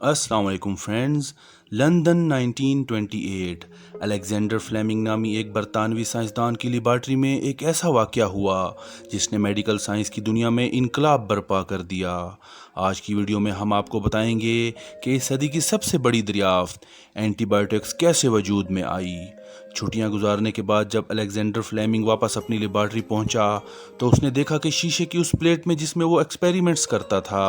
अस्सलाम वालेकुम friends. London 1928 Alexander Fleming नामी एक बरतानवी साइंसदान की लेबॉर्ट्री में एक ऐसा वाक़या हुआ जिसने मेडिकल साइंस की दुनिया में इनकलाब बर्पा कर दिया। आज की वीडियो में हम आपको बताएंगे कि इस सदी की सबसे बड़ी दरियाफ्त एंटीबायोटिक्स कैसे वजूद में आई। छुट्टियां गुजारने के बाद जब अलेक्जेंडर फ्लेमिंग वापस अपनी लेबॉर्ट्री पहुंचा तो उसने देखा कि शीशे की उस प्लेट में जिसमें वो एक्सपेरिमेंट्स करता था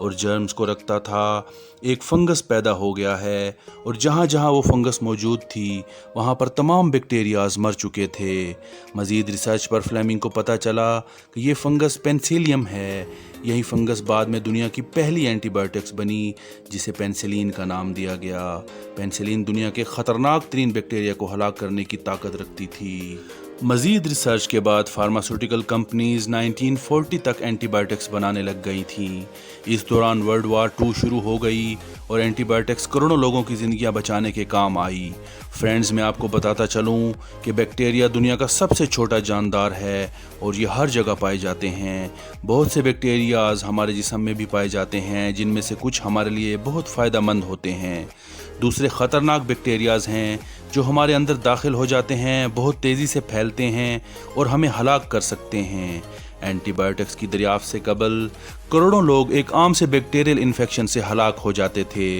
और जर्म्स को रखता था, एक फंगस पैदा हो गया है और जहाँ जहाँ वो फंगस मौजूद थी वहाँ पर तमाम बैक्टीरियाज मर चुके थे। मज़ीद रिसर्च पर फ्लेमिंग को पता चला कि ये फंगस पेनिसिलियम है। यही फंगस बाद में दुनिया की पहली एंटीबायोटिक्स बनी जिसे पेनिसिलिन का नाम दिया गया। पेनिसिलिन दुनिया के ख़तरनाक तरीन बैक्टीरिया को हलाक करने की ताकत रखती थी। मज़ीद रिसर्च के बाद फार्मास्यूटिकल कंपनीज़ 1940 तक एंटीबायोटिक्स बनाने लग गई थीं। इस दौरान वर्ल्ड वार 2 शुरू हो गई और एंटीबायोटिक्स करोड़ों लोगों की ज़िंदगियां बचाने के काम आई। फ्रेंड्स, मैं आपको बताता चलूं कि बैक्टीरिया दुनिया का सबसे छोटा जानदार है और ये हर जगह पाए जाते हैं। बहुत से बैक्टीरियाज हमारे जिस्म में भी पाए जाते हैं जिनमें से कुछ हमारे लिए बहुत फ़ायदेमंद होते हैं। दूसरे ख़तरनाक बैक्टीरियाज हैं जो हमारे अंदर दाखिल हो जाते हैं, बहुत तेज़ी से फैलते हैं और हमें हलाक कर सकते हैं। एंटीबायोटिक्स की दरियाफ्त से कबल करोड़ों लोग एक आम से बैक्टीरियल इन्फेक्शन से हलाक हो जाते थे।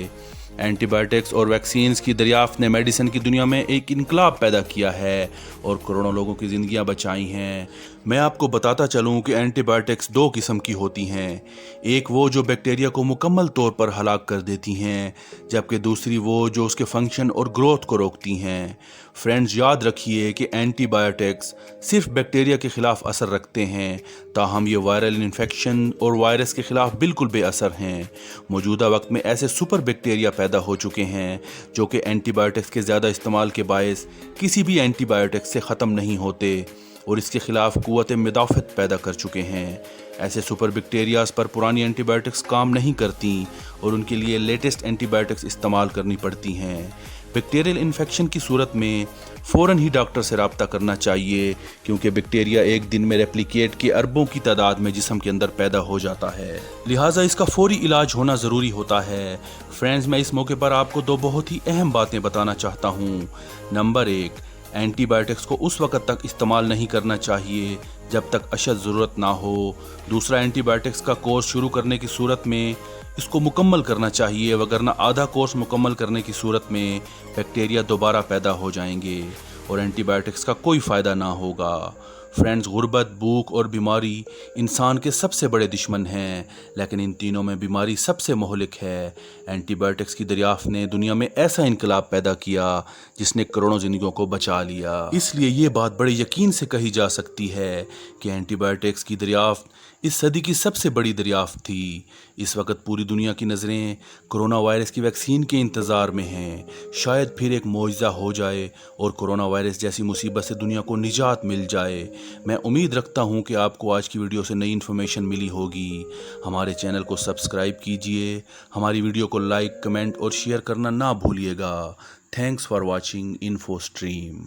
एंटीबायोटिक्स और वैक्सीन्स की दरियाफ्त ने मेडिसिन की दुनिया में एक इनकलाब पैदा किया है और करोड़ों लोगों की ज़िंदगियां बचाई हैं। मैं आपको बताता चलूं कि एंटीबायोटिक्स 2 किस्म की होती हैं। एक वो जो बैक्टीरिया को मुकम्मल तौर पर हलाक कर देती हैं, जबकि दूसरी वो जो उसके फंक्शन और ग्रोथ को रोकती हैं। फ्रेंड्स, याद रखिए कि एंटीबायोटिक्स सिर्फ बैक्टीरिया के ख़िलाफ़ असर रखते हैं, ताहम ये वायरल इन्फेक्शन और वायरस के ख़िलाफ़ बिल्कुल बेअसर हैं। मौजूदा वक्त में ऐसे सुपर बैक्टीरिया पैदा हो चुके हैं जो कि एंटीबायोटिक्स के ज़्यादा इस्तेमाल के बायस किसी भी एंटीबायोटिक्स से ख़त्म नहीं होते और इसके ख़िलाफ़ क़ुव्वत मुदाफ़त पैदा कर चुके हैं। ऐसे सुपर बैक्टीरियाज़ पर पुरानी एंटीबायोटिक्स काम नहीं करती और उनके लिए लेटेस्ट एंटीबायोटिक्स इस्तेमाल करनी पड़ती हैं। बैक्टीरियल इन्फेक्शन की सूरत में फ़ौरन ही डॉक्टर से रब्ता करना चाहिए क्योंकि बैक्टीरिया एक दिन में रेप्लिकेट के अरबों की तादाद में जिस्म के अंदर पैदा हो जाता है, लिहाजा इसका फौरी इलाज होना ज़रूरी होता है। फ्रेंड्स, मैं इस मौके पर आपको 2 बहुत ही अहम बातें बताना चाहता हूँ। नंबर 1, एंटीबायोटिक्स को उस वक़्त तक इस्तेमाल नहीं करना चाहिए जब तक अशद ज़रूरत ना हो। दूसरा, एंटीबायोटिक्स का कोर्स शुरू करने की सूरत में इसको मुकम्मल करना चाहिए, वगरना आधा कोर्स मुकम्मल करने की सूरत में बैक्टीरिया दोबारा पैदा हो जाएंगे और एंटीबायोटिक्स का कोई फ़ायदा ना होगा। फ्रेंड्स, गुर्बत, भूख और बीमारी इंसान के सबसे बड़े दुश्मन हैं, लेकिन इन तीनों में बीमारी सबसे मोहलिक है। एंटीबायोटिक्स की दरियाफ्त ने दुनिया में ऐसा इनकलाब पैदा किया जिसने करोड़ों ज़िंदगियों को बचा लिया। इसलिए ये बात बड़े यकीन से कही जा सकती है कि एंटीबायोटिक्स की दरियाफ्त इस सदी की सबसे बड़ी दरियाफ्त थी। इस वक्त पूरी दुनिया की नज़रें कोरोना वायरस की वैक्सीन के इंतज़ार में हैं। शायद फिर एक मौजज़ा हो जाए और कोरोना वायरस जैसी मुसीबत से दुनिया को निजात मिल जाए। मैं उम्मीद रखता हूँ कि आपको आज की वीडियो से नई इन्फॉर्मेशन मिली होगी। हमारे चैनल को सब्सक्राइब कीजिए, हमारी वीडियो को लाइक, कमेंट और शेयर करना ना भूलिएगा। Thanks for watching info stream.